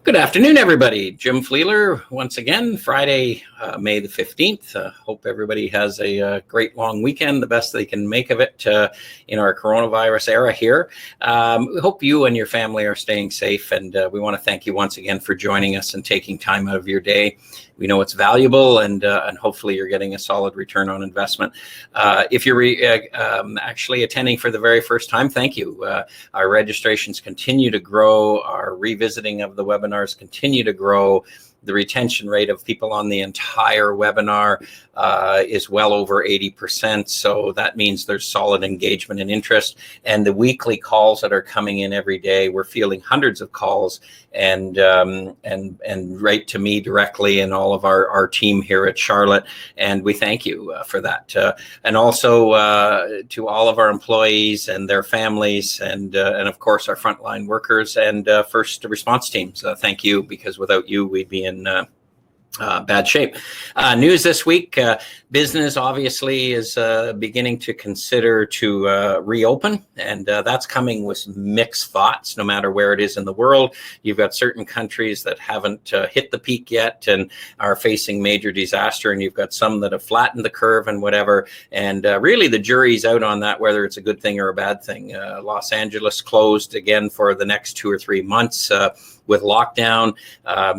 Good afternoon, everybody. Jim Fleeler, once again, Friday, May the 15th. Hope everybody has a great long weekend, the best they can make of it in our coronavirus era here. We hope you and your family are staying safe, and we want to thank you once again for joining us and taking time out of your day. We know it's valuable, and hopefully you're getting a solid return on investment. If you're actually attending for the very first time, thank you. Our registrations continue to grow. Our revisiting of the webinars continue to grow. The retention rate of people on the entire webinar is well over 80%. So that means there's solid engagement and interest. And the weekly calls that are coming in every day, we're fielding hundreds of calls and right to me directly and all of our team here at Charlotte. And we thank you for that. And also to all of our employees and their families and of course our frontline workers and first response teams. Thank you, because without you, we'd be in bad shape. News this week, business obviously is beginning to consider to reopen, and that's coming with mixed thoughts no matter where it is in the world. You've got certain countries that haven't hit the peak yet and are facing major disaster, and you've got some that have flattened the curve and whatever, and really the jury's out on that, whether it's a good thing or a bad thing. Los Angeles closed again for the next 2 or 3 months with lockdown.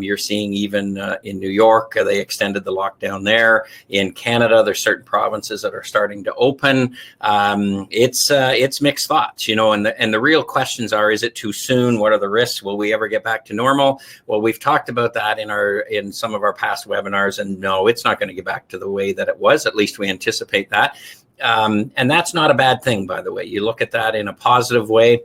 You're seeing even in New York, they extended the lockdown there. In Canada, there's certain provinces that are starting to open. It's mixed thoughts, you know, and the real questions are, is it too soon? What are the risks? Will we ever get back to normal? Well, we've talked about that in some of our past webinars, and no, it's not going to get back to the way that it was. At least we anticipate that. And that's not a bad thing, by the way. You look at that in a positive way.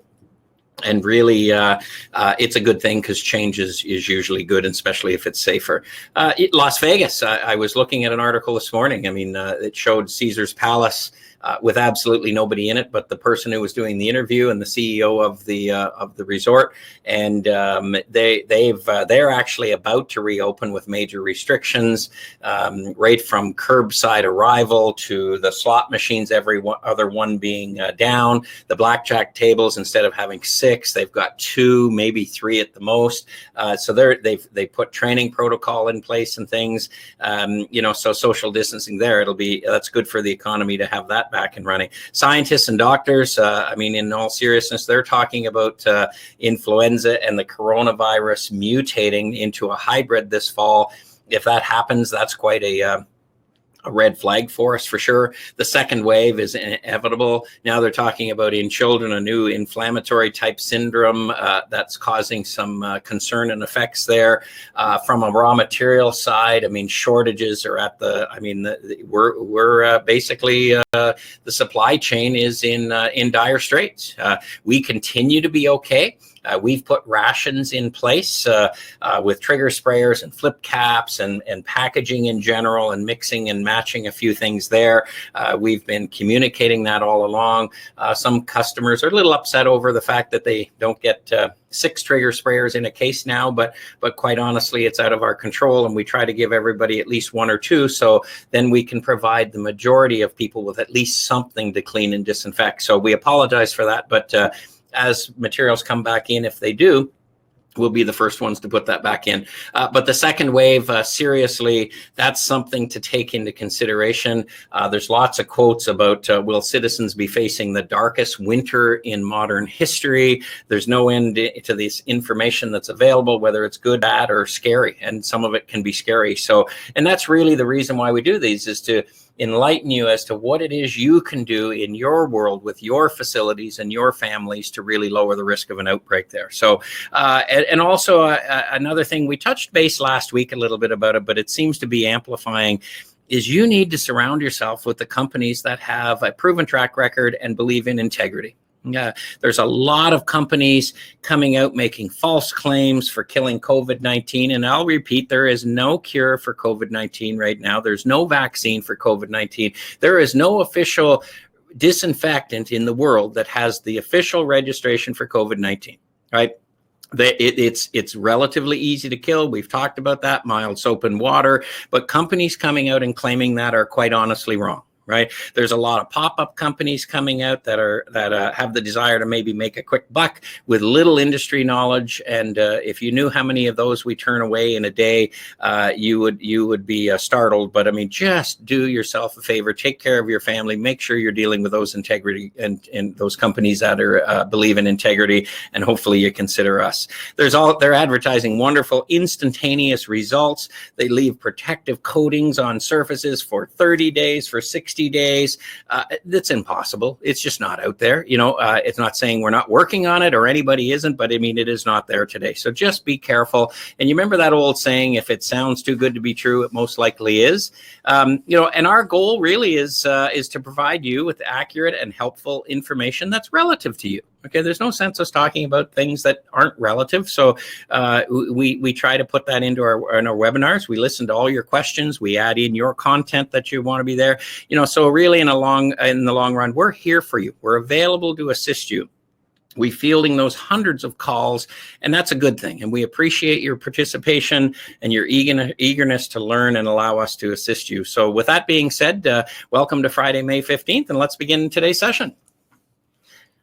And really, it's a good thing, because change is usually good, and especially if it's safer. Las Vegas, I was looking at an article this morning. I mean, it showed Caesar's Palace with absolutely nobody in it but the person who was doing the interview and the CEO of the resort. And they're actually about to reopen with major restrictions, right from curbside arrival to the slot machines, every other one being down. The blackjack tables, instead of having 6, they've got 2, maybe 3 at the most. So they put training protocol in place and things. You know, so social distancing there. That's good for the economy to have that back and running. Scientists and doctors, I mean, in all seriousness, they're talking about influenza and the coronavirus mutating into a hybrid this fall. If that happens, that's quite a red flag for us, for sure. The second wave is inevitable. Now they're talking about in children a new inflammatory type syndrome that's causing some concern and effects there. From a raw material side, I mean, shortages are at we're basically the supply chain is in dire straits. We continue to be okay. We've put rations in place with trigger sprayers and flip caps and packaging in general, and mixing and matching a few things there. We've been communicating that all along. Some customers are a little upset over the fact that they don't get 6 trigger sprayers in a case now, but quite honestly, it's out of our control, and we try to give everybody at least 1 or 2, so then we can provide the majority of people with at least something to clean and disinfect. So we apologize for that, but as materials come back in, if they do, we'll be the first ones to put that back in. But the second wave, seriously, that's something to take into consideration. There's lots of quotes about will citizens be facing the darkest winter in modern history? There's no end to this information that's available, whether it's good, bad, or scary. And some of it can be scary. So, and that's really the reason why we do these, is to enlighten you as to what it is you can do in your world with your facilities and your families to really lower the risk of an outbreak there. So, and also another thing, we touched base last week a little bit about it, but it seems to be amplifying, is you need to surround yourself with the companies that have a proven track record and believe in integrity. There's a lot of companies coming out making false claims for killing COVID-19. And I'll repeat, there is no cure for COVID-19 right now. There's no vaccine for COVID-19. There is no official disinfectant in the world that has the official registration for COVID-19, right? It's relatively easy to kill. We've talked about that, mild soap and water. But companies coming out and claiming that are quite honestly wrong. right? There's a lot of pop-up companies coming out that have the desire to maybe make a quick buck with little industry knowledge. And if you knew how many of those we turn away in a day, you would be startled. But I mean, just do yourself a favor, take care of your family, make sure you're dealing with those integrity and those companies that are believe in integrity, and hopefully you consider us. They're advertising wonderful instantaneous results. They leave protective coatings on surfaces for 30 days, for 60 days. That's impossible. It's just not out there. It's not saying we're not working on it or anybody isn't, but I mean, it is not there today. So just be careful. And you remember that old saying, if it sounds too good to be true, it most likely is. And our goal really is to provide you with accurate and helpful information that's relative to you. Okay, there's no sense us talking about things that aren't relative. So we try to put that into our webinars. We listen to all your questions. We add in your content that you want to be there. So really in the long run, we're here for you. We're available to assist you. We're fielding those hundreds of calls, and that's a good thing. And we appreciate your participation and your eagerness to learn and allow us to assist you. So with that being said, welcome to Friday, May 15th, and let's begin today's session.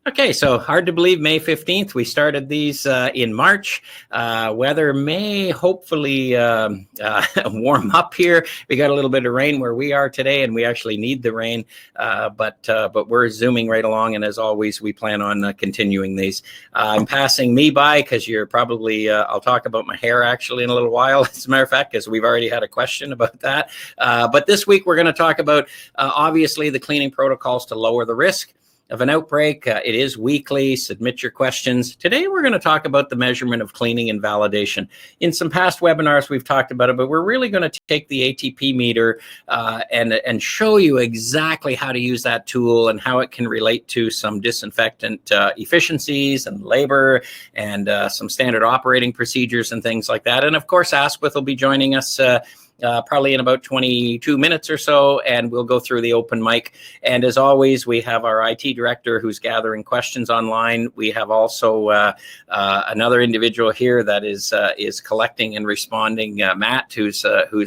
Okay, so hard to believe May 15th. We started these in March. Weather may hopefully warm up here. We got a little bit of rain where we are today, and we actually need the rain. But we're zooming right along, and as always, we plan on continuing these. I'm passing me by because you're probably, I'll talk about my hair actually in a little while, as a matter of fact, because we've already had a question about that. But this week, we're going to talk about, obviously, the cleaning protocols to lower the risk of an outbreak. It is weekly. Submit your questions. Today, we're going to talk about the measurement of cleaning and validation. In some past webinars, we've talked about it, but we're really going to take the ATP meter and show you exactly how to use that tool and how it can relate to some disinfectant efficiencies and labor and some standard operating procedures and things like that. And of course, Asquith will be joining us probably in about 22 minutes or so, and we'll go through the open mic. And as always, we have our IT director who's gathering questions online. We have also another individual here that is collecting and responding, Matt, who's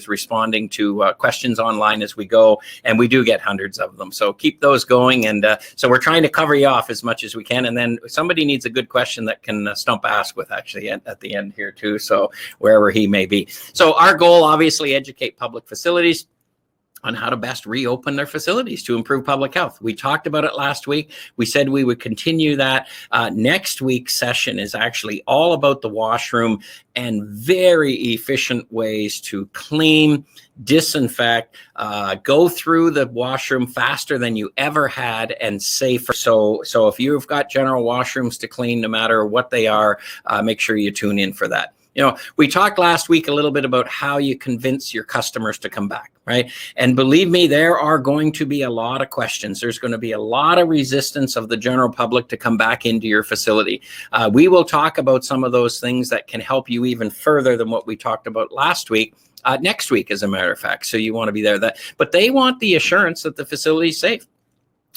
responding to questions online as we go, and we do get hundreds of them. So keep those going, and so we're trying to cover you off as much as we can. And then somebody needs a good question that can stump Asquith actually at the end here too, so wherever he may be. So our goal, obviously, educate public facilities on how to best reopen their facilities to improve public health. We talked about it last week. We said we would continue that. Next week's session is actually all about the washroom and very efficient ways to clean, disinfect, go through the washroom faster than you ever had and safer. So if you've got general washrooms to clean, no matter what they are, make sure you tune in for that. We talked last week a little bit about how you convince your customers to come back, right? And believe me, there are going to be a lot of questions. There's going to be a lot of resistance of the general public to come back into your facility. We will talk about some of those things that can help you even further than what we talked about last week. Next week, as a matter of fact. So you want to be there. But they want the assurance that the facility is safe.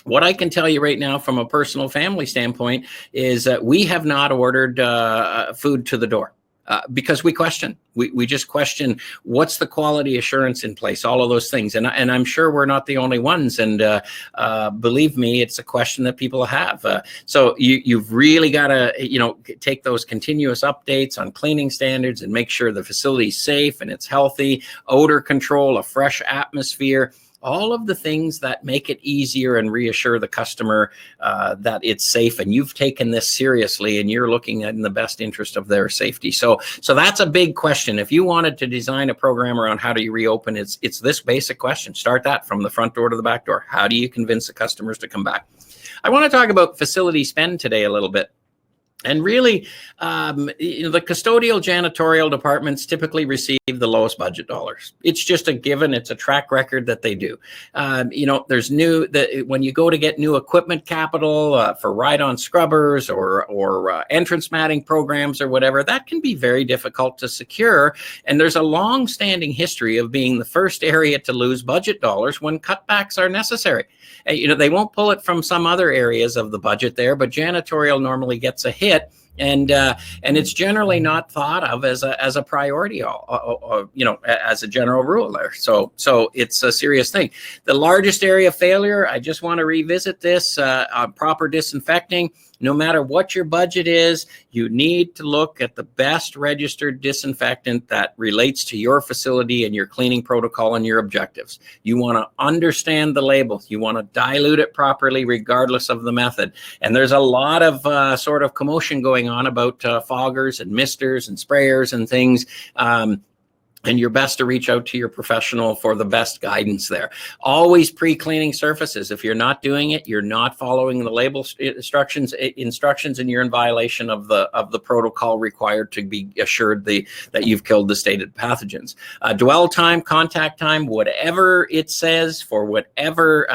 What I can tell you right now from a personal family standpoint is that we have not ordered food to the door. Because we question. We just question what's the quality assurance in place, all of those things. And I'm sure we're not the only ones. And believe me, it's a question that people have. So you've really got to, take those continuous updates on cleaning standards and make sure the facility is safe and it's healthy, odor control, a fresh atmosphere. All of the things that make it easier and reassure the customer that it's safe and you've taken this seriously and you're looking at in the best interest of their safety. So that's a big question. If you wanted to design a program around how do you reopen, it's this basic question. Start that from the front door to the back door. How do you convince the customers to come back? I want to talk about facility spend today a little bit. And really, the custodial janitorial departments typically receive the lowest budget dollars. It's just a given. It's a track record that they do. There's when you go to get new equipment capital for ride-on scrubbers or entrance matting programs or whatever, that can be very difficult to secure. And there's a long-standing history of being the first area to lose budget dollars when cutbacks are necessary. They won't pull it from some other areas of the budget there, but janitorial normally gets a hit And it's generally not thought of as a priority, as a general rule there. So it's a serious thing. The largest area of failure, I just want to revisit this, proper disinfecting. No matter what your budget is, you need to look at the best registered disinfectant that relates to your facility and your cleaning protocol and your objectives. You want to understand the label. You want to dilute it properly regardless of the method. And there's a lot of sort of commotion going on about foggers and misters and sprayers and things. And you're best to reach out to your professional for the best guidance there. Always pre-cleaning surfaces. If you're not doing it, you're not following the label instructions, and you're in violation of the protocol required to be assured that you've killed the stated pathogens. Dwell time, contact time, whatever it says for whatever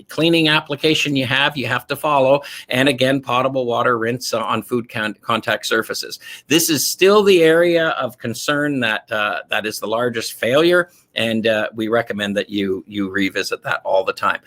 cleaning application you have to follow. And again, potable water rinse on food contact surfaces. This is still the area of concern that is the largest failure, and we recommend that you revisit that all the time.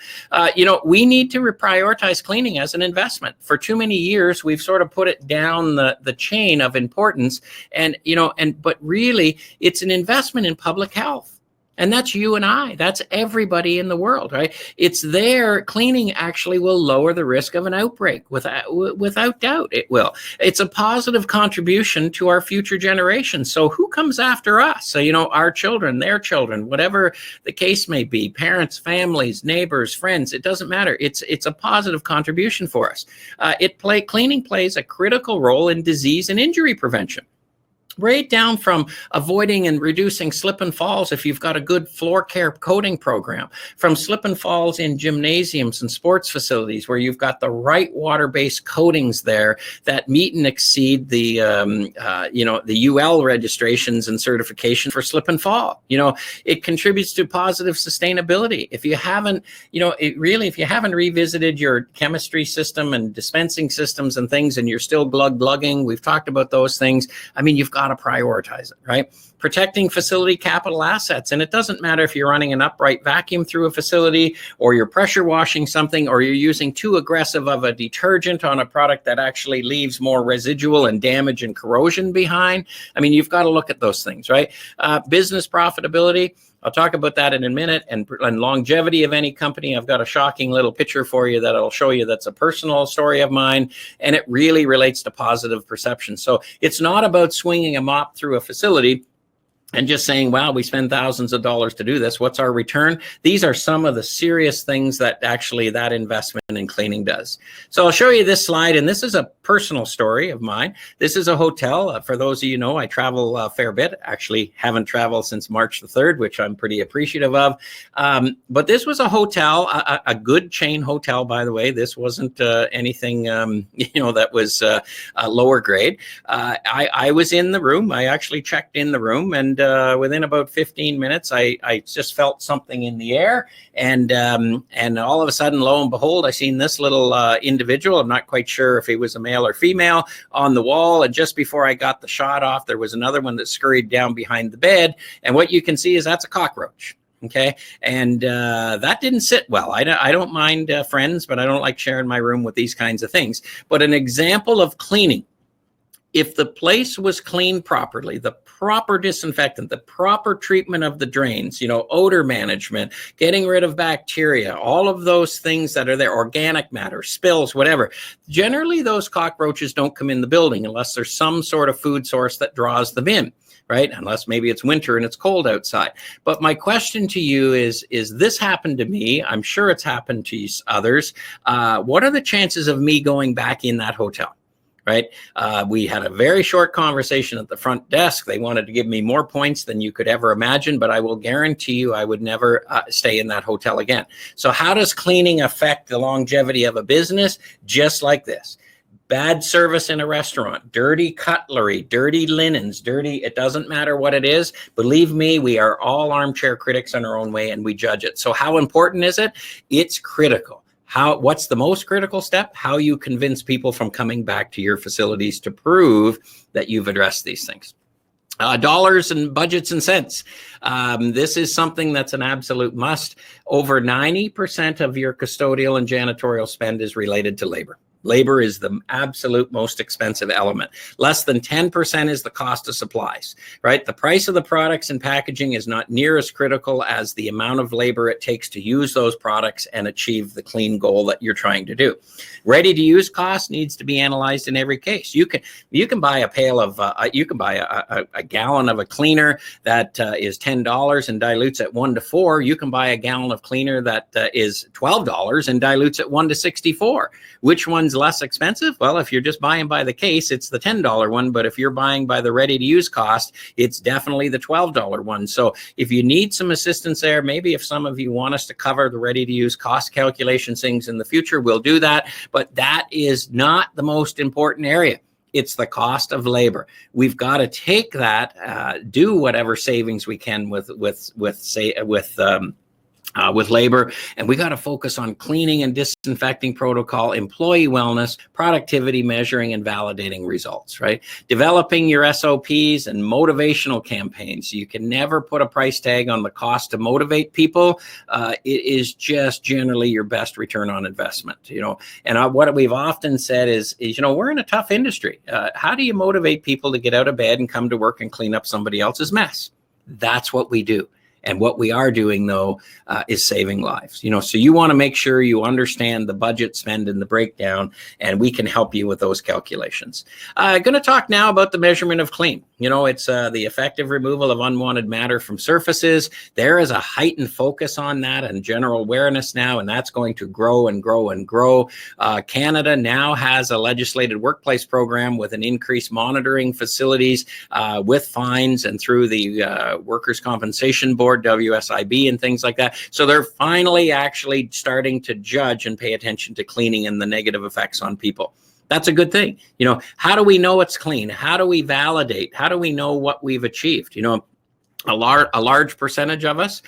We need to prioritize cleaning as an investment. For too many years, we've sort of put it down the chain of importance, but really, it's an investment in public health. And that's you and I. That's everybody in the world, right? It's there. Cleaning actually will lower the risk of an outbreak. Without doubt, it will. It's a positive contribution to our future generations. So who comes after us? So, our children, their children, whatever the case may be, parents, families, neighbors, friends, it doesn't matter. It's a positive contribution for us. Cleaning plays a critical role in disease and injury prevention. Right down from avoiding and reducing slip and falls if you've got a good floor care coating program, from slip and falls in gymnasiums and sports facilities where you've got the right water-based coatings there that meet and exceed the UL registrations and certification for slip and fall. It contributes to positive sustainability. If you haven't, if you haven't revisited your chemistry system and dispensing systems and things, and you're still glugging, we've talked about those things. I mean, you've got to prioritize it, right? Protecting facility capital assets. And it doesn't matter if you're running an upright vacuum through a facility, or you're pressure washing something, or you're using too aggressive of a detergent on a product that actually leaves more residual and damage and corrosion behind. I mean, you've got to look at those things, right? Business profitability. I'll talk about that in a minute. And longevity of any company. I've got a shocking little picture for you that I'll show you that's a personal story of mine, and it really relates to positive perception. So it's not about swinging a mop through a facility and just saying, wow, we spend thousands of dollars to do this. What's our return? These are some of the serious things that actually that investment in cleaning does. So I'll show you this slide, and this is a personal story of mine. This is a hotel. For those of you know, I travel a fair bit. Actually, haven't traveled since March the 3rd, which I'm pretty appreciative of. But this was a hotel, a good chain hotel, by the way. This wasn't anything, that was lower grade. I was in the room. I actually checked in the room, and within about 15 minutes, I just felt something in the air, and all of a sudden, lo and behold, I seen this little individual. I'm not quite sure if he was a male or female on the wall, and just before I got the shot off, there was another one that scurried down behind the bed, and what you can see is that's a cockroach. Okay, and that didn't sit well. I don't mind friends, but I don't like sharing my room with these kinds of things. But an example of cleaning. If the place was cleaned properly, the proper disinfectant, the proper treatment of the drains, odor management, getting rid of bacteria, all of those things that are there, organic matter, spills, whatever. Generally, those cockroaches don't come in the building unless there's some sort of food source that draws them in, right? Unless maybe it's winter and it's cold outside. But my question to you is this happened to me? I'm sure it's happened to others. What are the chances of me going back in that hotel? Right? We had a very short conversation at the front desk. They wanted to give me more points than you could ever imagine, but I will guarantee you I would never stay in that hotel again. So how does cleaning affect the longevity of a business? Just like this. Bad service in a restaurant, dirty cutlery, dirty linens, it doesn't matter what it is. Believe me, we are all armchair critics in our own way, and we judge it. So how important is it? It's critical. What's the most critical step? How you convince people from coming back to your facilities to prove that you've addressed these things. Dollars and budgets and cents. This is something that's an absolute must. Over 90% of your custodial and janitorial spend is related to labor. Labor is the absolute most expensive element. Less than 10% is the cost of supplies, right? The price of the products and packaging is not near as critical as the amount of labor it takes to use those products and achieve the clean goal that you're trying to do. Ready-to-use cost needs to be analyzed in every case. You can buy a pail of you can buy a gallon of a cleaner that is $10 and dilutes at 1 to 4. You can buy a gallon of cleaner that is $12 and dilutes at 1 to 64. Which one's less expensive? Well, if you're just buying by the case, it's the $10 one. But if you're buying by the ready-to-use cost, it's definitely the $12 one. So if you need some assistance there, maybe if some of you want us to cover the ready-to-use cost calculation things in the future, we'll do that. But that is not the most important area. It's the cost of labor. We've got to take that, do whatever savings we can with labor, and we got to focus on cleaning and disinfecting protocol, employee wellness, productivity measuring, and validating results, right? Developing your SOPs and motivational campaigns. You can never put a price tag on the cost to motivate people. It is just generally your best return on investment, and what we've often said is we're in a tough industry. How do you motivate people to get out of bed and come to work and clean up somebody else's mess? That's what we do. And what we are doing, though, is saving lives. So you want to make sure you understand the budget, spend, and the breakdown, and we can help you with those calculations. I'm going to talk now about the measurement of clean. It's the effective removal of unwanted matter from surfaces. There is a heightened focus on that and general awareness now, and that's going to grow and grow and grow. Canada now has a legislated workplace program with an increased monitoring facilities with fines and through the Workers' Compensation Board, WSIB, and things like that. So they're finally actually starting to judge and pay attention to cleaning and the negative effects on people. That's a good thing. How do we know it's clean? How do we validate? How do we know what we've achieved? A large percentage of us,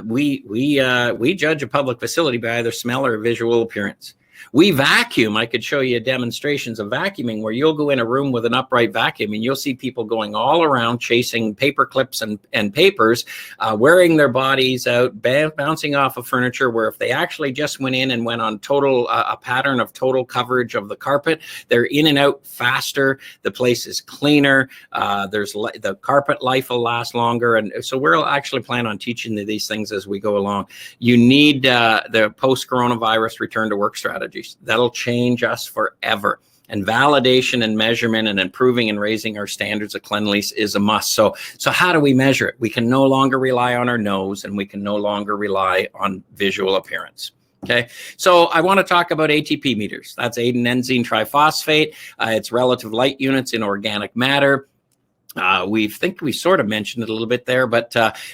we judge a public facility by either smell or visual appearance. We vacuum. I could show you demonstrations of vacuuming where you'll go in a room with an upright vacuum and you'll see people going all around chasing paper clips and papers, wearing their bodies out, bouncing off of furniture, where if they actually just went in and went on a pattern of total coverage of the carpet, they're in and out faster. The place is cleaner. The carpet life will last longer. And so we'll actually plan on teaching these things as we go along. You need the post-coronavirus return to work strategy. That'll change us forever. And validation and measurement and improving and raising our standards of cleanliness is a must. So how do we measure it? We can no longer rely on our nose, and we can no longer rely on visual appearance. Okay, so I want to talk about ATP meters. That's adenosine triphosphate. It's relative light units in organic matter. We think we sort of mentioned it a little bit there, but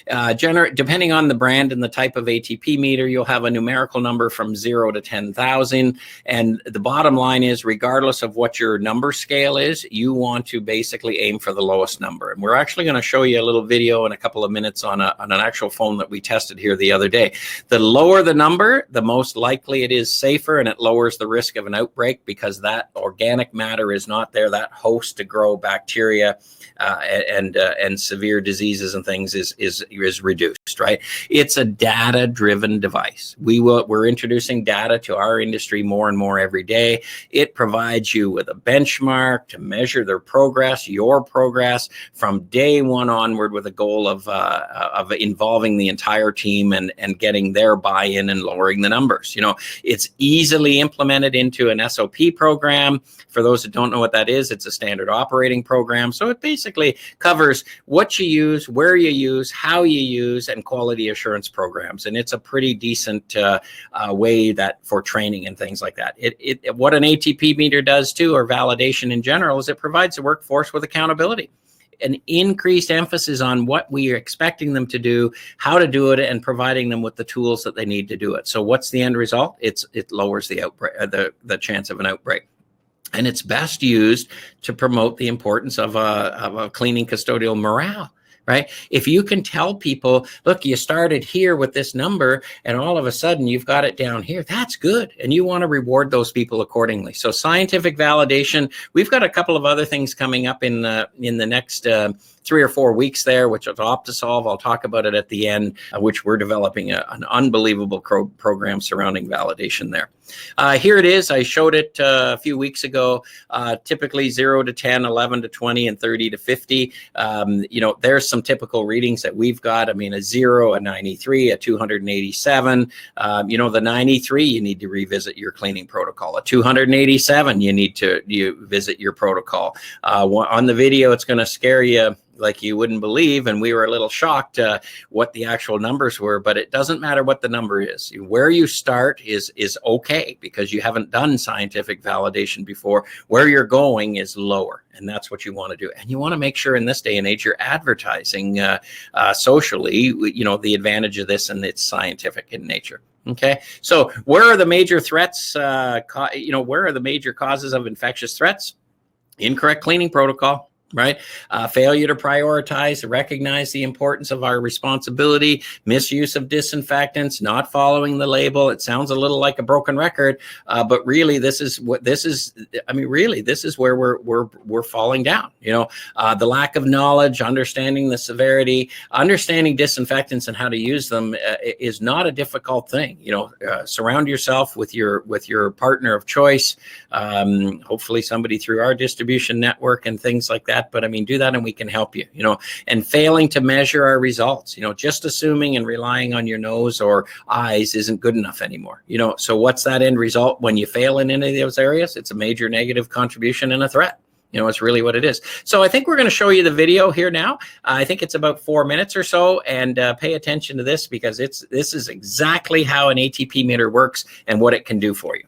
depending on the brand and the type of ATP meter, you'll have a numerical number from 0 to 10,000. And the bottom line is, regardless of what your number scale is, you want to basically aim for the lowest number. And we're actually going to show you a little video in a couple of minutes on an actual phone that we tested here the other day. The lower the number, the most likely it is safer, and it lowers the risk of an outbreak because that organic matter is not there. That host to grow bacteria and severe diseases and things is reduced, right? It's a data-driven device. We're introducing data to our industry more and more every day. It provides you with a benchmark to measure their progress, your progress from day one onward, with a goal of involving the entire team and getting their buy-in and lowering the numbers. It's easily implemented into an SOP program. For those that don't know what that is, it's a standard operating program. So it basically covers what you use, where you use, how you use, and quality assurance programs. And it's a pretty decent way that for training and things like that. What an ATP meter does too, or validation in general, is it provides the workforce with accountability. An increased emphasis on what we are expecting them to do, how to do it, and providing them with the tools that they need to do it. So what's the end result? It lowers the outbreak, the chance of an outbreak. And it's best used to promote the importance of a cleaning custodial morale, right? If you can tell people, look, you started here with this number and all of a sudden you've got it down here, that's good. And you want to reward those people accordingly. So scientific validation, we've got a couple of other things coming up in the next 3 or 4 weeks there, which is OptiSolve. I'll talk about it at the end, which we're developing an unbelievable program surrounding validation there. Here it is. I showed it a few weeks ago. Typically 0 to 10, 11 to 20, and 30 to 50. You know, there's some typical readings that we've got. I mean, a 0, a 93, a 287. You know, the 93, you need to revisit your cleaning protocol. A 287, you need to visit your protocol. On the video, it's going to scare you like you wouldn't believe, and we were a little shocked what the actual numbers were, but it doesn't matter what the number is. Where you start is okay, because you haven't done scientific validation before. Where you're going is lower, and that's what you want to do. And you want to make sure in this day and age you're advertising socially, you know, the advantage of this, and it's scientific in nature. Okay, so where are the major threats? You know, where are the major causes of infectious threats? Incorrect cleaning protocol. Right? Failure to prioritize, recognize the importance of our responsibility, misuse of disinfectants, not following the label. It sounds a little like a broken record, but really this is where we're falling down. You know, the lack of knowledge, understanding the severity, understanding disinfectants and how to use them is not a difficult thing. You know, surround yourself with your partner of choice, hopefully somebody through our distribution network and things like that. But I mean, do that and we can help you, you know. And failing to measure our results, you know, just assuming and relying on your nose or eyes isn't good enough anymore, you know. So what's that end result when you fail in any of those areas? It's a major negative contribution and a threat. You know, it's really what it is. So I think we're going to show you the video here now. I think it's about 4 minutes or so, and pay attention to this, because this is exactly how an ATP meter works and what it can do for you.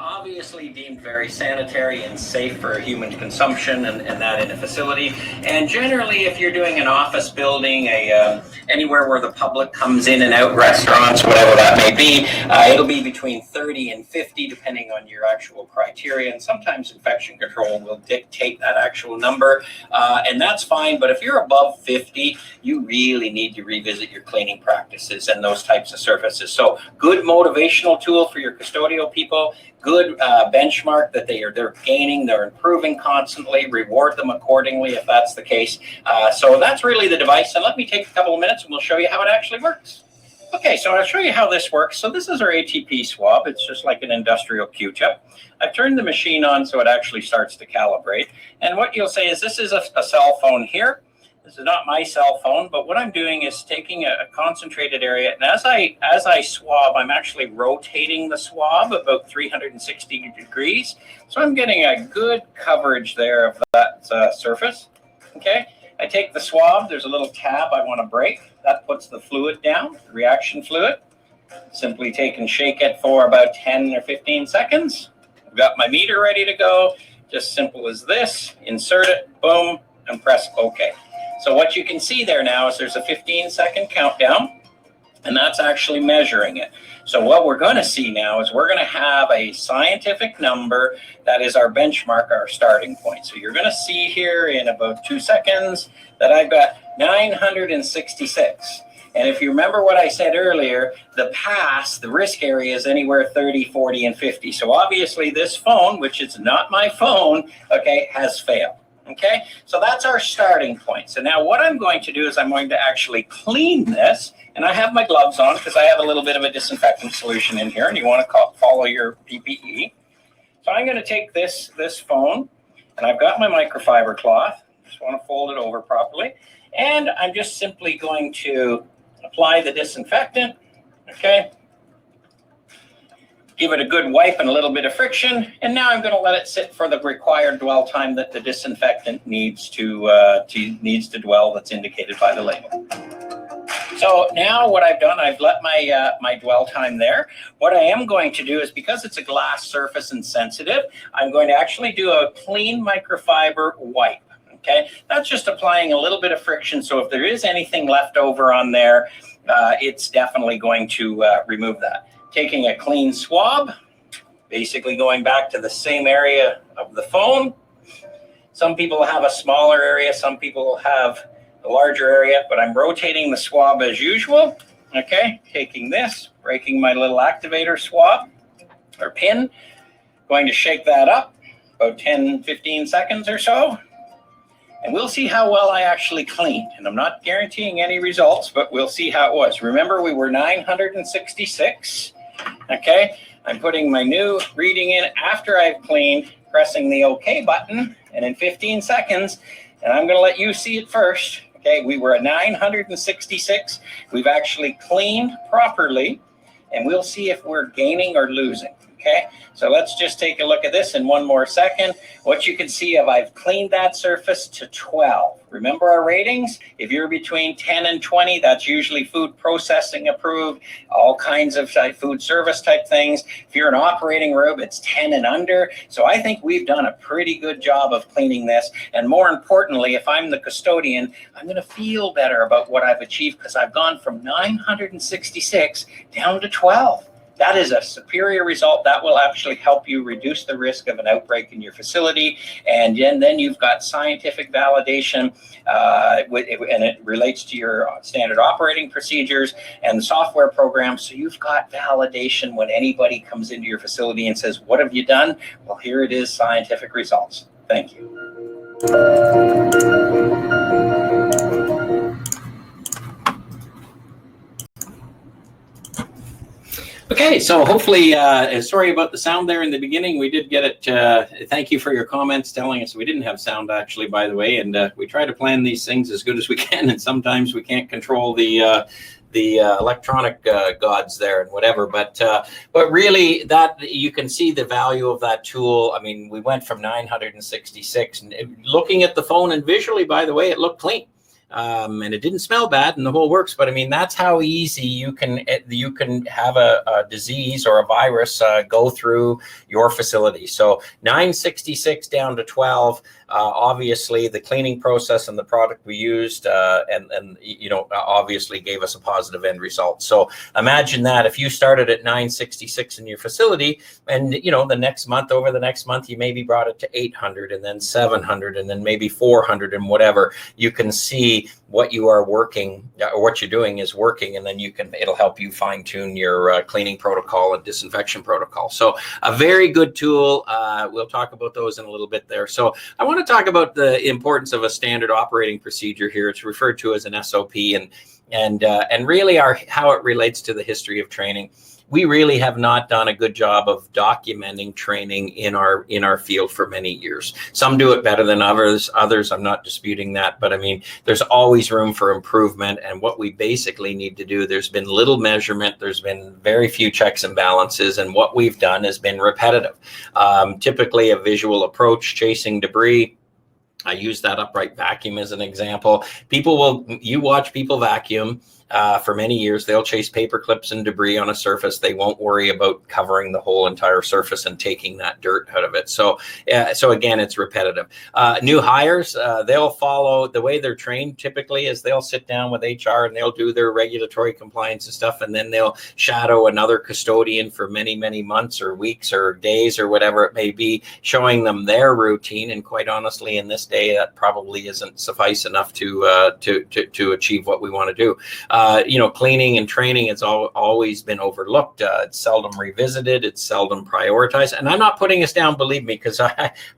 Obviously deemed very sanitary and safe for human consumption, and that in a facility. And generally, if you're doing an office building, anywhere where the public comes in and out, restaurants, whatever that may be, it'll be between 30 and 50, depending on your actual criteria. And sometimes infection control will dictate that actual number, and that's fine. But if you're above 50, you really need to revisit your cleaning practices and those types of surfaces. So good motivational tool for your custodial people. Good benchmark that they're gaining, they're improving constantly. Reward them accordingly if that's the case. So that's really the device. And let me take a couple of minutes and we'll show you how it actually works. Okay, so I'll show you how this works. So this is our ATP swab. It's just like an industrial Q-tip. I've turned the machine on so it actually starts to calibrate. And what you'll say is this is a cell phone here. This is not my cell phone, but what I'm doing is taking a concentrated area, and as I swab, I'm actually rotating the swab about 360 degrees. So I'm getting a good coverage there of that surface. Okay, I take the swab, there's a little tab I want to break. That puts the fluid down, the reaction fluid. Simply take and shake it for about 10 or 15 seconds. I've got my meter ready to go. Just simple as this, insert it, boom, and press OK. So what you can see there now is there's a 15-second countdown, and that's actually measuring it. So what we're going to see now is we're going to have a scientific number that is our benchmark, our starting point. So you're going to see here in about 2 seconds that I've got 966. And if you remember what I said earlier, the pass, the risk area is anywhere 30, 40, and 50. So obviously this phone, which is not my phone, okay, has failed. Okay, so that's our starting point. So now what I'm going to do is I'm going to actually clean this, and I have my gloves on because I have a little bit of a disinfectant solution in here, and you want to follow your PPE. So I'm going to take this phone, and I've got my microfiber cloth. Just want to fold it over properly, and I'm just simply going to apply the disinfectant. Okay. Give it a good wipe and a little bit of friction, and now I'm going to let it sit for the required dwell time that the disinfectant needs to dwell, that's indicated by the label. So now what I've done, I've let my dwell time there. What I am going to do is, because it's a glass surface and sensitive, I'm going to actually do a clean microfiber wipe. Okay, that's just applying a little bit of friction, so if there is anything left over on there, it's definitely going to remove that. Taking a clean swab, basically going back to the same area of the phone. Some people have a smaller area, some people have a larger area, but I'm rotating the swab as usual. Okay, taking this, breaking my little activator swab or pin, going to shake that up about 10, 15 seconds or so. And we'll see how well I actually cleaned. And I'm not guaranteeing any results, but we'll see how it was. Remember, we were 966. Okay, I'm putting my new reading in after I've cleaned, pressing the OK button, and in 15 seconds, and I'm going to let you see it first. Okay, we were at 966. We've actually cleaned properly, and we'll see if we're gaining or losing. Okay, so let's just take a look at this in one more second. What you can see is I've cleaned that surface to 12. Remember our ratings? If you're between 10 and 20, that's usually food processing approved, all kinds of food service type things. If you're an operating room, it's 10 and under. So I think we've done a pretty good job of cleaning this. And more importantly, if I'm the custodian, I'm going to feel better about what I've achieved because I've gone from 966 down to 12. That is a superior result. That will actually help you reduce the risk of an outbreak in your facility. And then you've got scientific validation, and it relates to your standard operating procedures and the software program. So you've got validation when anybody comes into your facility and says, what have you done? Well, here it is, scientific results. Thank you. Okay, so hopefully, sorry about the sound there in the beginning. We did get it. Thank you for your comments telling us we didn't have sound, actually, by the way. And we try to plan these things as good as we can, and sometimes we can't control the electronic gods there and whatever. But really, that you can see the value of that tool. I mean, we went from 966, and looking at the phone and visually, by the way, it looked clean. And it didn't smell bad and the whole works, but I mean, that's how easy you can have a disease or a virus go through your facility. So 966 down to 12. Obviously, the cleaning process and the product we used, and obviously gave us a positive end result. So imagine that if you started at 966 in your facility, and the next month, over the next month, you maybe brought it to 800, and then 700, and then maybe 400, and whatever. You can see what you are working, or what you're doing is working, and then it'll help you fine tune your cleaning protocol and disinfection protocol. So a very good tool. We'll talk about those in a little bit there. So I want to talk about the importance of a standard operating procedure here. It's referred to as an SOP, and really how it relates to the history of training. we really have not done a good job of documenting training in our field for many years. Some do it better than others. I'm not disputing that, but I mean, there's always room for improvement. And what we basically need to do, there's been little measurement, there's been very few checks and balances, and what we've done has been repetitive. Typically a visual approach, chasing debris. I use that upright vacuum as an example. You watch people vacuum for many years. They'll chase paper clips and debris on a surface. They won't worry about covering the whole entire surface and taking that dirt out of it. So again, it's repetitive. New hires, they'll follow the way they're trained. Typically, is they'll sit down with HR and they'll do their regulatory compliance and stuff, and then they'll shadow another custodian for many, many months or weeks or days or whatever it may be, showing them their routine. And quite honestly, in this day, that probably isn't suffice enough to achieve what we want to do. Cleaning and training has always been overlooked. It's seldom revisited. It's seldom prioritized. And I'm not putting us down, believe me, because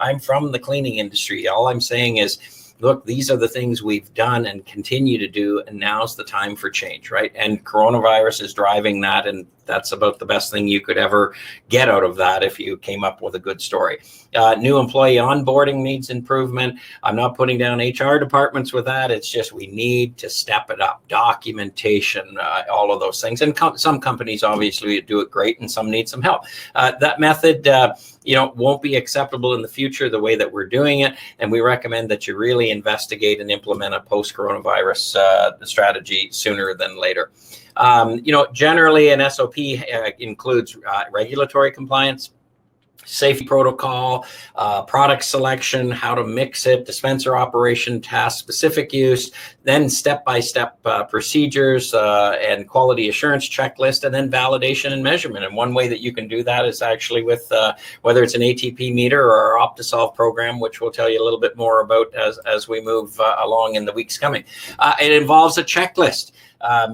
I'm from the cleaning industry. All I'm saying is, look, these are the things we've done and continue to do, and now's the time for change, right? And coronavirus is driving that, and that's about the best thing you could ever get out of that if you came up with a good story. New employee onboarding needs improvement. I'm not putting down HR departments with that. It's just we need to step it up. Documentation, all of those things. And some companies obviously do it great, and some need some help. That method won't be acceptable in the future the way that we're doing it, and we recommend that you really investigate and implement a post-coronavirus strategy sooner than later. Generally an SOP includes regulatory compliance, safety protocol, product selection, how to mix it, dispenser operation, task-specific use, then step-by-step procedures and quality assurance checklist, and then validation and measurement. And one way that you can do that is actually with whether it's an ATP meter or our OptiSolve program, which we'll tell you a little bit more about as we move along in the weeks coming. It involves a checklist.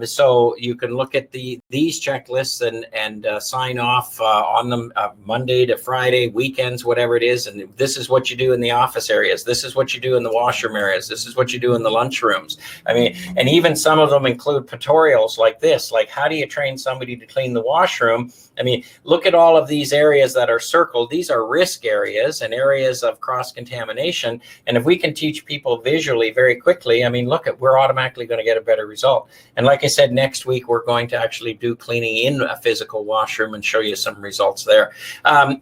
So you can look at these checklists and sign off on them Monday to Friday, weekends, whatever it is. And this is what you do in the office areas. This is what you do in the washroom areas. This is what you do in the lunchrooms. I mean, and even some of them include tutorials like this, like how do you train somebody to clean the washroom? I mean, look at all of these areas that are circled. These are risk areas and areas of cross-contamination. And if we can teach people visually very quickly, I mean, we're automatically going to get a better result. And like I said, next week, we're going to actually do cleaning in a physical washroom and show you some results there.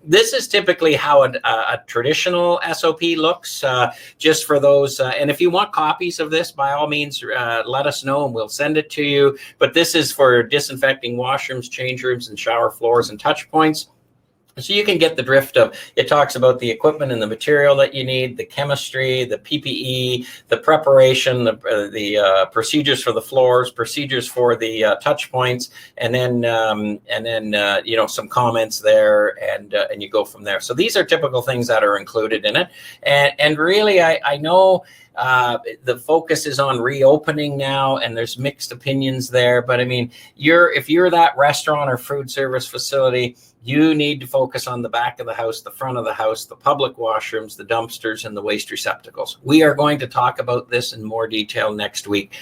This is typically how a traditional SOP looks, just for those. And if you want copies of this, by all means, let us know and we'll send it to you. But this is for disinfecting washrooms, change rooms, and shower floors and touch points. So you can get the drift of it. Talks about the equipment and the material that you need, the chemistry, the PPE, the preparation, the procedures for the floors, procedures for the touch points, and then some comments there, and you go from there. So these are typical things that are included in it, and really I know. The focus is on reopening now, and there's mixed opinions there. But I mean, if you're that restaurant or food service facility, you need to focus on the back of the house, the front of the house, the public washrooms, the dumpsters, and the waste receptacles. We are going to talk about this in more detail next week,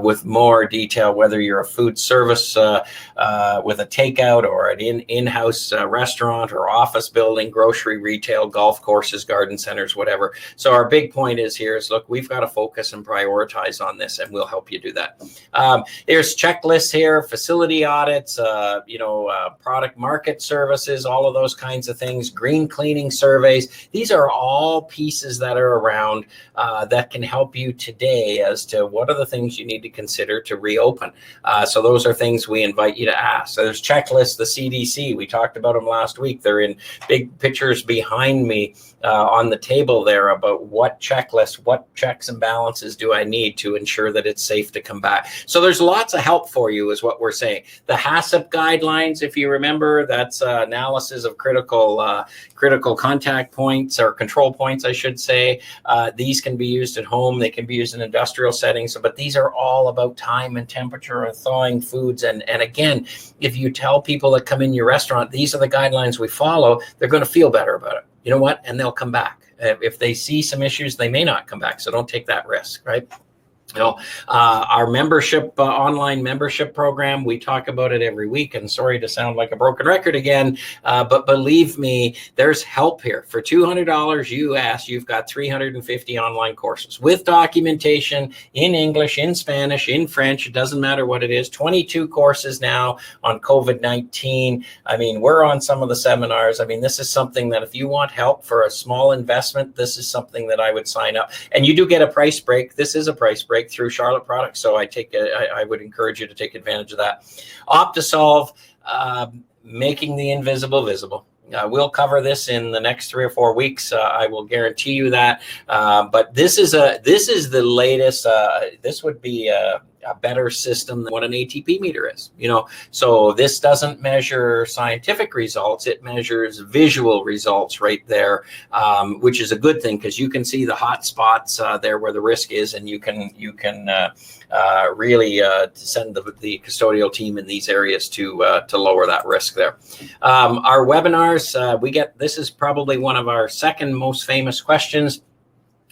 with more detail, whether you're a food service with a takeout or an in-house restaurant or office building, grocery, retail, golf courses, garden centers, whatever. So our big point is look, we've got to focus and prioritize on this, and we'll help you do that. There's checklists here, facility audits, product market services, all of those kinds of things, green cleaning surveys. These are all pieces that are around that can help you today as to what are the things you need to consider to reopen. So those are things we invite you to ask. So there's checklists, the CDC, we talked about them last week. They're in big pictures behind me on the table there about what checklists, what checks and balances do I need to ensure that it's safe to come back. So there's lots of help for you is what we're saying. The HACCP guidelines, if you remember, that's analysis of critical contact points or control points, I should say. These can be used at home. They can be used in industrial settings, but these are all about time and temperature and thawing foods. And again, if you tell people that come in your restaurant, these are the guidelines we follow, they're going to feel better about it. You know what? And they'll come back. If they see some issues, they may not come back. So don't take that risk, right? Our membership, online membership program, we talk about it every week, and sorry to sound like a broken record again, but believe me, there's help here. For $200 US, you've got 350 online courses with documentation in English, in Spanish, in French. It doesn't matter what it is. 22 courses now on COVID-19. I mean, we're on some of the seminars. I mean, this is something that if you want help for a small investment, this is something that I would sign up. And you do get a price break. This is a price break through Charlotte Products, so I would encourage you to take advantage of that. Optisolve, making the invisible visible. We'll cover this in the next 3 or 4 weeks. I will guarantee you that. But this is the latest. This would be a better system than what an ATP meter is. So this doesn't measure scientific results. It measures visual results right there, which is a good thing because you can see the hot spots there where the risk is, and you can really send the custodial team in these areas to lower that risk there. Our webinars, this is probably one of our second most famous questions.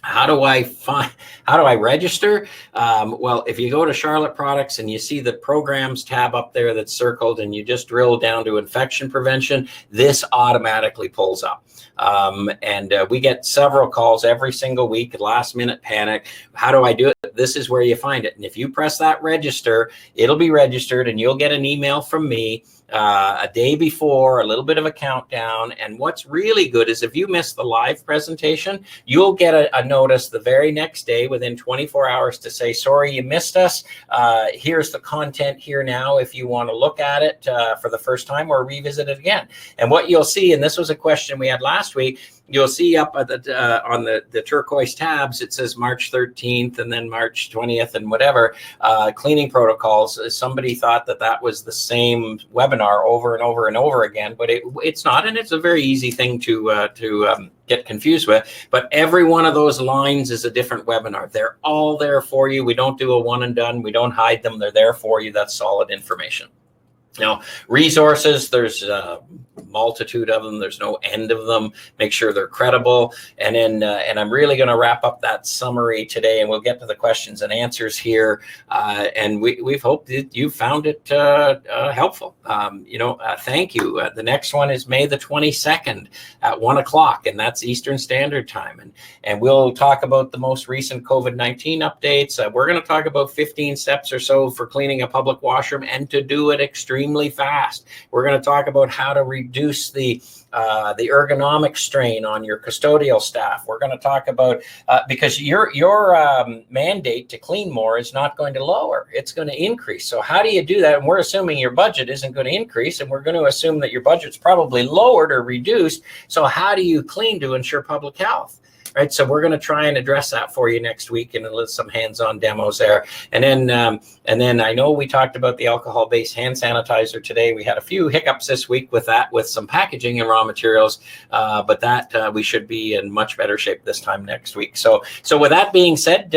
How do I register? Well, if you go to Charlotte Products and you see the programs tab up there that's circled, and you just drill down to infection prevention, this automatically pulls up. And we get several calls every single week, last minute panic. How do I do it? This is where you find it. And if you press that register, it'll be registered, and you'll get an email from me a day before, a little bit of a countdown. And what's really good is if you miss the live presentation, you'll get a notice the very next day within 24 hours to say, sorry, you missed us. Here's the content here now if you want to look at it for the first time or revisit it again. And what you'll see, and this was a question we had last week, you'll see up at on the turquoise tabs, it says March 13th and then March 20th and whatever, cleaning protocols. Somebody thought that was the same webinar over and over and over again, but it's not, and it's a very easy thing to get confused with. But every one of those lines is a different webinar. They're all there for you. We don't do a one and done. We don't hide them. They're there for you. That's solid information. Now, resources, there's a multitude of them. There's no end of them. Make sure they're credible. And then, and I'm really going to wrap up that summary today, and we'll get to the questions and answers here. And we've hoped that you found it helpful. Thank you. The next one is May the 22nd at 1 o'clock, and that's Eastern Standard Time. And we'll talk about the most recent COVID-19 updates. We're going to talk about 15 steps or so for cleaning a public washroom, and to do it extremely fast. We're going to talk about how to reduce the ergonomic strain on your custodial staff. We're going to talk about because your mandate to clean more is not going to lower; it's going to increase. So how do you do that? And we're assuming your budget isn't going to increase, and we're going to assume that your budget's probably lowered or reduced. So how do you clean to ensure public health? Right, so we're going to try and address that for you next week, and some hands-on demos there. And then I know we talked about the alcohol-based hand sanitizer today. We had a few hiccups this week with that, with some packaging and raw materials, but that we should be in much better shape this time next week. So with that being said,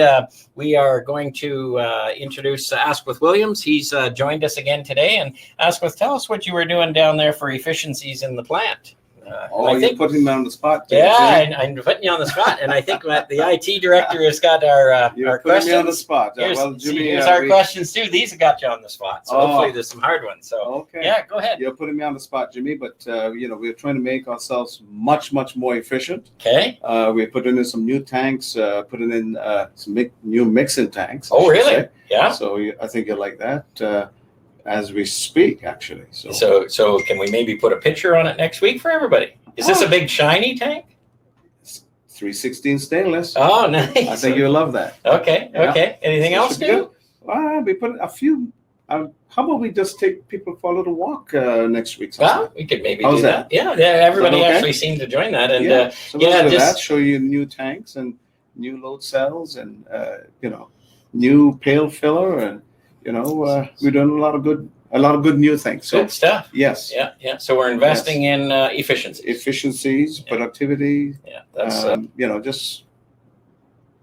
we are going to introduce Asquith Williams. He's joined us again today. And Asquith, tell us what you were doing down there for efficiencies in the plant. You're putting me on the spot. Yeah, I'm putting you on the spot, and I think that the IT director has got our questions. Me on the spot. Here's our questions too. These have got you on the spot, so hopefully there's some hard ones. So okay, yeah, go ahead. You're putting me on the spot, Jimmy, but we're trying to make ourselves much more efficient. Okay. We're putting in some new tanks, putting in some new mixing tanks. Oh, really? Yeah. So I think you'll like that. As we speak, actually. So can we maybe put a picture on it next week for everybody? Is this a big shiny tank? 316 stainless. Oh, nice. I think you'll love that. Okay. Yeah. Okay. Anything else new? We put a few. How about we just take people for a little walk next week? Well, we could maybe do that. Yeah. Everybody actually seemed to join that, and so we'll do that. Show you new tanks and new load cells, and new pail filler, and we're doing a lot of good new things. Good stuff. Yes. Yeah. So we're investing in efficiencies, productivity. Yeah, that's just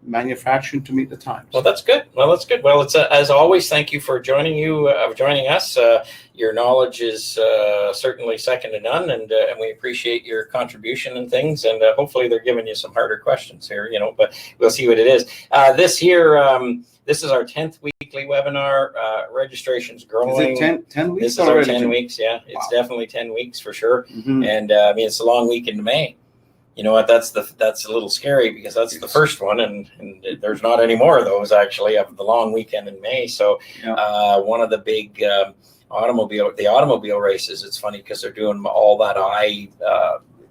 manufacturing to meet the times. Well, that's good. Well, it's as always. Thank you for joining us. Your knowledge is certainly second to none, and we appreciate your contribution and things. And hopefully, they're giving you some harder questions here. But we'll see what it is. This is our 10th weekly webinar. Registration's growing. Is it 10 weeks This is already? our 10 weeks. Yeah, it's Wow. definitely 10 weeks for sure. Mhm. And it's a long week in May. You know what? That's a little scary because that's the first one, and there's not any more of those actually of the long weekend in May. So one of the big automobile races. It's funny because they're doing all that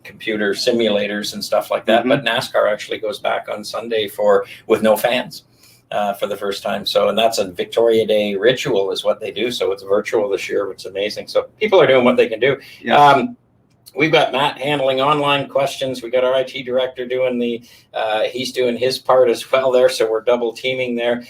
computer simulators and stuff like that. Mhm. But NASCAR actually goes back on Sunday with no fans. For the first time. And that's a Victoria Day ritual is what they do. So it's virtual this year, which is amazing. So people are doing what they can do. Yeah. We've got Matt handling online questions. We got our IT director doing he's doing his part as well there. So we're double teaming there.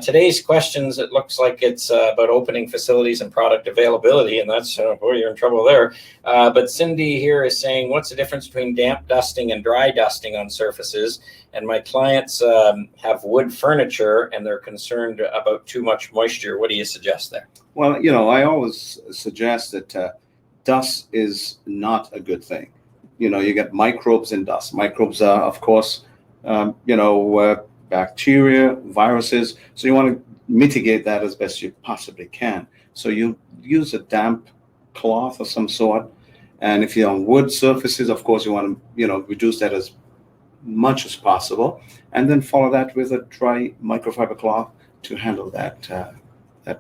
Today's questions, it looks like it's about opening facilities and product availability. And that's, boy, you're in trouble there. But Cindy here is saying, what's the difference between damp dusting and dry dusting on surfaces? And my clients have wood furniture and they're concerned about too much moisture. What do you suggest there? Well, I always suggest that dust is not a good thing. You get microbes in dust. Microbes are, of course, bacteria, viruses. So you want to mitigate that as best you possibly can. So you use a damp cloth of some sort. And if you're on wood surfaces, of course, you want to, reduce that as much as possible. And then follow that with a dry microfiber cloth to handle that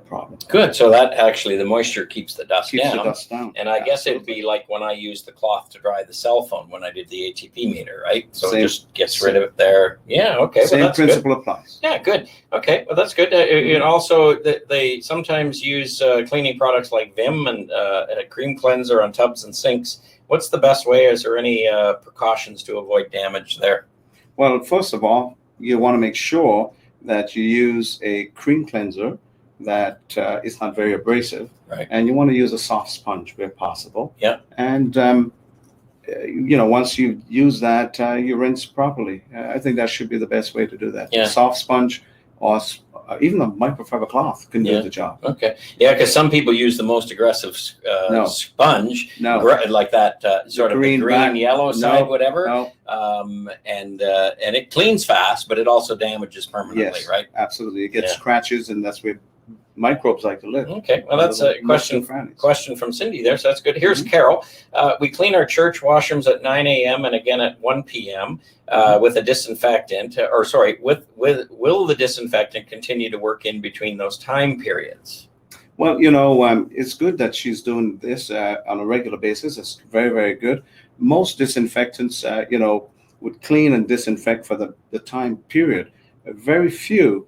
problem. Good. So that actually, the moisture keeps the dust Keeps down. the dust down. And I guess it'd be like when I used the cloth to dry the cell phone when I did the ATP meter, right? So it just gets rid of it there. Yeah. Okay. Same well, that's principle good. applies. Yeah. Good. Okay. Well, that's good. And also, they sometimes use cleaning products like Vim and a cream cleanser on tubs and sinks. What's the best way? Is there any precautions to avoid damage there? Well, first of all, you want to make sure that you use a cream cleanser that is not very abrasive. Right. And you want to use a soft sponge where possible. Yeah. And, once you use that, you rinse properly. I think that should be the best way to do that. Yeah. A soft sponge or even a microfiber cloth can do the job. Okay. Yeah, because some people use the most aggressive sponge, like that sort of green, green, yellow side, whatever. No. And it cleans fast, but it also damages permanently, right? Absolutely. It gets scratches, and that's where microbes like to live. Okay, well, that's a question from Cindy there, so that's good. Here's Carol. We clean our church washrooms at 9 a.m. and again at 1 p.m. With a disinfectant, will the disinfectant continue to work in between those time periods? Well, it's good that she's doing this on a regular basis. It's very, very good. Most disinfectants, would clean and disinfect for the time period. Very few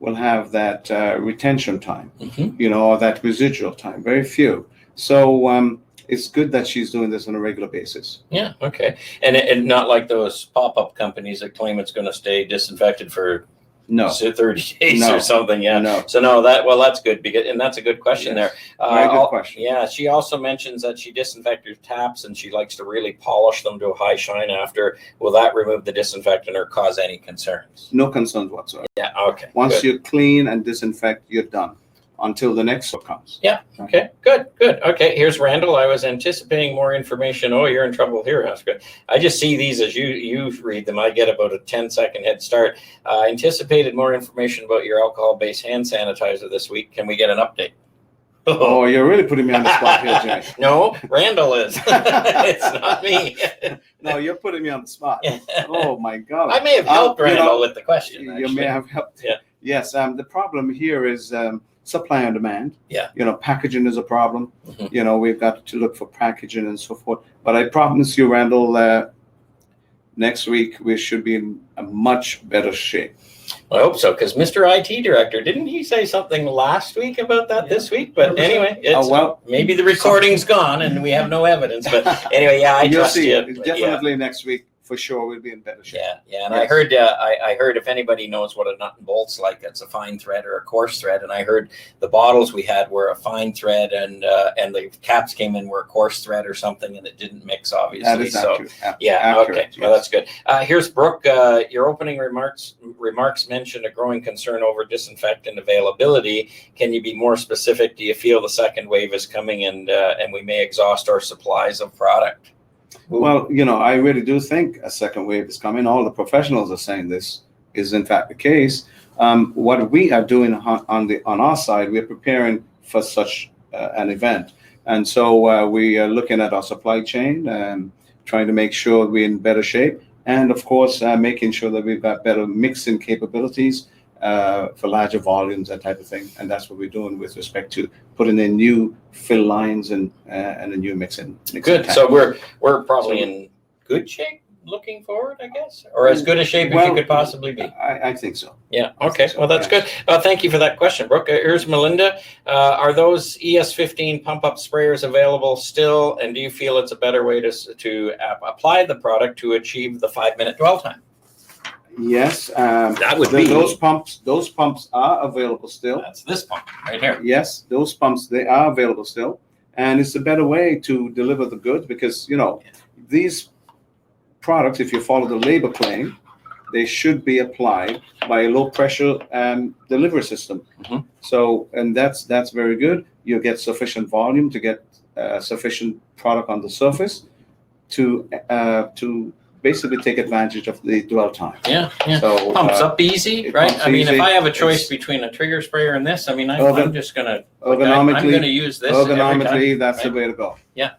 will have that retention time, or that residual time. Very few. So it's good that she's doing this on a regular basis. Yeah. Okay. And not like those pop-up companies that claim it's going to stay disinfected for 30 days or something. Yeah. No. So that's good and that's a good question there. Very good question. Yeah. She also mentions that she disinfects her taps and she likes to really polish them to a high shine after. Will that remove the disinfectant or cause any concerns? No concerns whatsoever. Yeah. Okay. Once you clean and disinfect, you're done until the next one comes. Yeah. Okay. Good. Okay. Here's Randall. I was anticipating more information. Oh, you're in trouble here. That's good. I just see these as you read them. I get about a 10-second head start. Anticipated more information about your alcohol-based hand sanitizer this week. Can we get an update? Oh, you're really putting me on the spot here, Jay. No, Randall is. It's not me. No, you're putting me on the spot. Oh my God. I may have helped Randall with the question. You may have helped. Yeah. Yes. The problem here is supply and demand. Yeah. Packaging is a problem. We've got to look for packaging and so forth. But I promise you, Randall, next week we should be in a much better shape. I hope so, because Mr. IT Director, didn't he say something last week about that this week? But anyway, maybe the recording's gone and we have no evidence. But anyway, I trust you. Definitely next week. for sure we'll be in better shape. Yeah. And Yes. I heard if anybody knows what a nut and bolt's like, it's a fine thread or a coarse thread. And I heard the bottles we had were a fine thread, and the caps came in were a coarse thread or something, and it didn't mix, obviously. That is accurate. Yeah. Accurate, Okay. yes. Well, that's good. Here's Brooke. Your opening remarks mentioned a growing concern over disinfectant availability. Can you be more specific? Do you feel the second wave is coming, and we may exhaust our supplies of product? Well, I really do think a second wave is coming. All the professionals are saying this is in fact the case. What we are doing on our side, we're preparing for such an event, and so we are looking at our supply chain and trying to make sure we're in better shape, and of course making sure that we've got better mixing capabilities for larger volumes, that type of thing. And that's what we're doing with respect to putting in new fill lines and a new mixing Good. tank. So we're probably in good shape looking forward, I guess, or as good a shape as you could possibly be. I think so. Yeah. Okay. Well, that's yes. good. Thank you for that question, Brooke. Here's Melinda. Are those ES15 pump-up sprayers available still? And do you feel it's a better way to apply the product to achieve the 5-minute dwell time? Yes, that would be those pumps. Those pumps are available still. That's this pump right here. Yes, those pumps, they are available still, and it's a better way to deliver the goods because these products, if you follow the labor claim, they should be applied by a low pressure delivery system. Mm-hmm. So, and that's very good. You get sufficient volume to get sufficient product on the surface to basically take advantage of the dwell time. Yeah. So pumps up easy, right? pumps I mean, easy. if I have a choice between a trigger sprayer and this, I mean, I'm just gonna ergonomically. I'm gonna use this every time. That's right? the way to go. Yeah.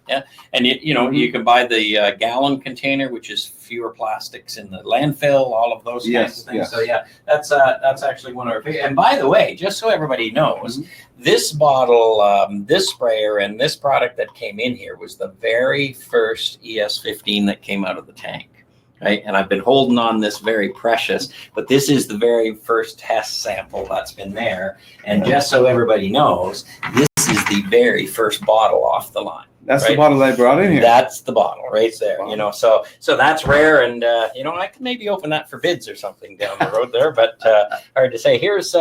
And you can buy the gallon container, which is fewer plastics in the landfill, all of those kinds of things. Yes. So yeah, that's actually one of our big. And by the way, just so everybody knows, this bottle, this sprayer, and this product that came in here was the very first ES15 that came out of the tank. Right, and I've been holding on this very precious, but this is the very first test sample that's been there. And just so everybody knows, this is the very first bottle off the line. That's the bottle I brought in here. That's the bottle right there. So that's rare, and I can maybe open that for bids or something down the road there, but hard to say. Here's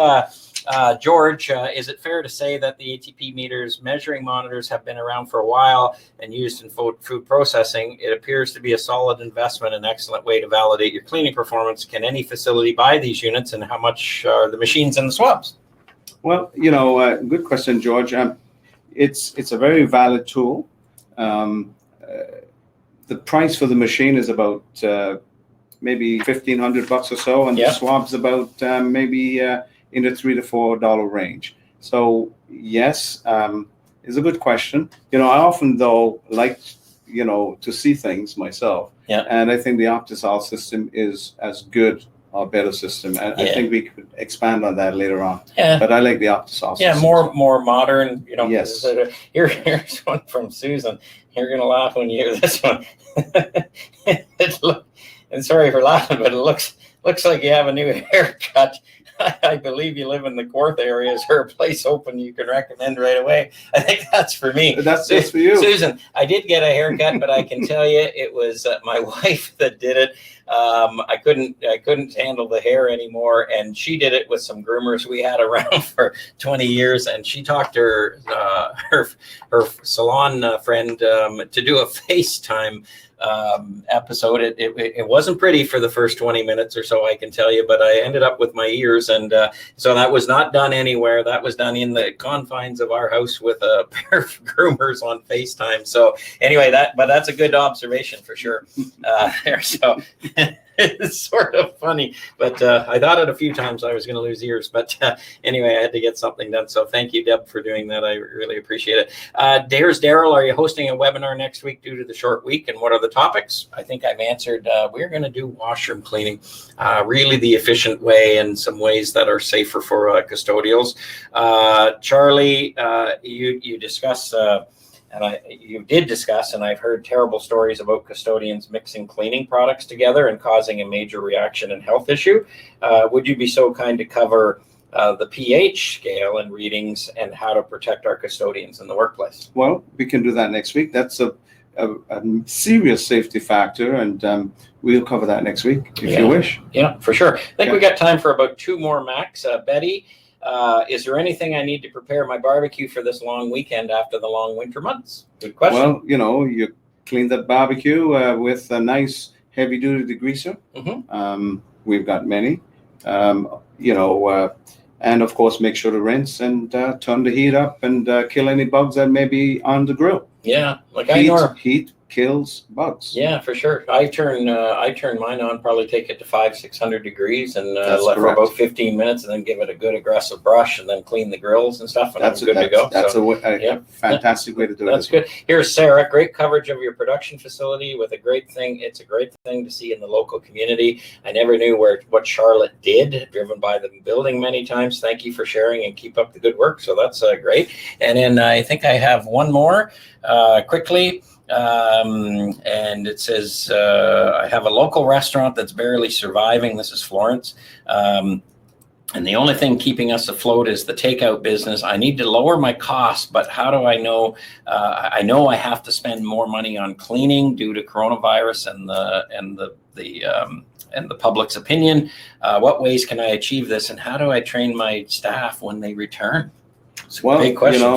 George. Is it fair to say that the ATP meters measuring monitors have been around for a while and used in food processing? It appears to be a solid investment, an excellent way to validate your cleaning performance. Can any facility buy these units, and how much are the machines and the swabs? Well, good question, George. It's a very valid tool. The price for the machine is about maybe $1,500 or so, and the swab's about maybe in the $3 to $4 range. So yes, it's a good question. I often though like to see things myself. Yeah. And I think the Optisol system is as good or better system. And I think we could expand on that later on. Yeah. But I like the Optisol system. Yeah, more modern, Yes. Here's one from Susan. You're gonna laugh when you hear this one. And sorry for laughing, but it looks like you have a new haircut. I believe you live in the Corth area. Is there a place open you can recommend right away? I think that's for me. That's just for you. Susan, I did get a haircut, but I can tell you it was my wife that did it. I couldn't handle the hair anymore, and she did it with some groomers we had around for 20 years, and she talked to her salon friend to do a FaceTime episode. It wasn't pretty for the first 20 minutes or so, I can tell you, but I ended up with my ears, and so that was not done anywhere. That was done in the confines of our house with a pair of groomers on FaceTime. So anyway, that's a good observation for sure. So it's sort of funny, but I thought it a few times I was going to lose ears, but anyway, I had to get something done. So thank you, Deb, for doing that. I really appreciate it. There's Daryl. Are you hosting a webinar next week due to the short week? And what are the topics? I think I've answered. We're going to do washroom cleaning, really the efficient way, and some ways that are safer for custodials. Charlie, you discuss. You did discuss, and I've heard terrible stories about custodians mixing cleaning products together and causing a major reaction and health issue. Would you be so kind to cover the pH scale and readings and how to protect our custodians in the workplace? Well, we can do that next week. That's a serious safety factor, and we'll cover that next week if you wish. Yeah, for sure. I think we got time for about 2 more, Max. Betty, is there anything I need to prepare my barbecue for this long weekend after the long winter months? Good question. Well, you clean that barbecue with a nice heavy-duty degreaser. We've got many. And of course, make sure to rinse and turn the heat up and kill any bugs that may be on the grill. Yeah, like Heat kills bugs. Yeah, for sure. I turn mine on, probably take it to 500-600 degrees and let for correct. about 15 minutes, and then give it a good aggressive brush, and then clean the grills and stuff, and I'm good to go. That's a fantastic way to do it. That's good. Here's Sarah. Great coverage of your production facility with a great thing. It's a great thing to see in the local community. I never knew what Charlotte did, driven by the building many times. Thank you for sharing, and keep up the good work. So that's great. And then I think I have one more quickly. And it says, I have a local restaurant that's barely surviving. This is Florence. And the only thing keeping us afloat is the takeout business. I need to lower my costs, but how do I know? I know I have to spend more money on cleaning due to coronavirus and the public's opinion. What ways can I achieve this, and how do I train my staff when they return? It's a big question.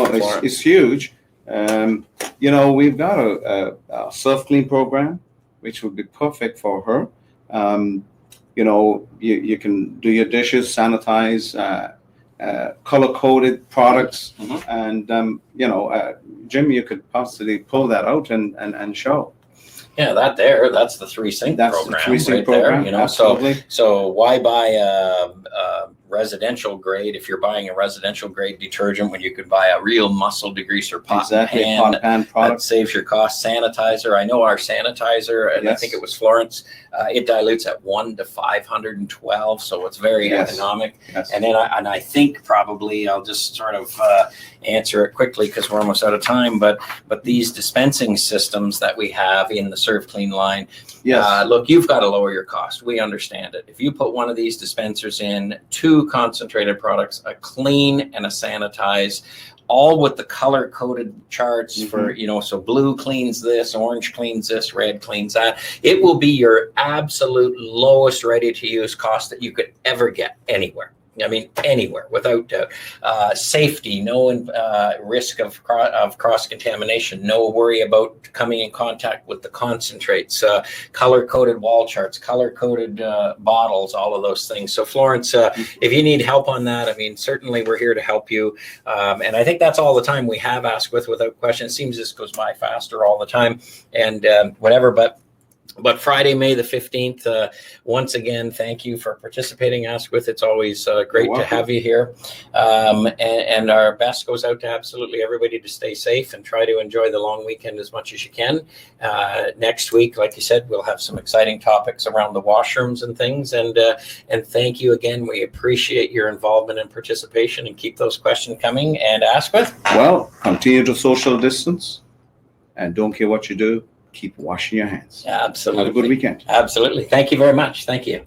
It's huge. We've got a self-clean program, which would be perfect for her. You can do your dishes, sanitize, color-coded products, and Jim, you could possibly pull that out and show. Yeah, that's the 3-Sync program. That's the 3-Sync program. There, absolutely. So why buy a residential grade if you're buying a residential grade detergent when you could buy a real muscle degreaser pot and pan product? That saves your cost. Sanitizer. I know our sanitizer, and I think it was Florence. It dilutes at 1 to 512, so it's very economic. Yes. And then I think probably I'll just sort of answer it quickly because we're almost out of time. But these dispensing systems that we have in the Serve Clean line, look, you've got to lower your cost. We understand it. If you put one of these dispensers in, 2 concentrated products, a clean and a sanitize, all with the color-coded charts for, so blue cleans this, orange cleans this, red cleans that. It will be your absolute lowest ready-to-use cost that you could ever get anywhere. I mean, anywhere, without doubt. Safety, no risk of cross-contamination, no worry about coming in contact with the concentrates, color-coded wall charts, color-coded bottles, all of those things. So Florence, if you need help on that, I mean, certainly we're here to help you. And I think that's all the time we have Ask Without Question. It seems this goes by faster all the time and whatever, but Friday, May the 15th, once again, thank you for participating, Ask With. It's always great to have you here. And our best goes out to absolutely everybody to stay safe and try to enjoy the long weekend as much as you can. Next week, like you said, we'll have some exciting topics around the washrooms and things. And thank you again. We appreciate your involvement and participation, and keep those questions coming. And Ask With. Well, continue to social distance, and don't care what you do. Keep washing your hands. Absolutely. Have a good weekend. Absolutely. Thank you very much. Thank you.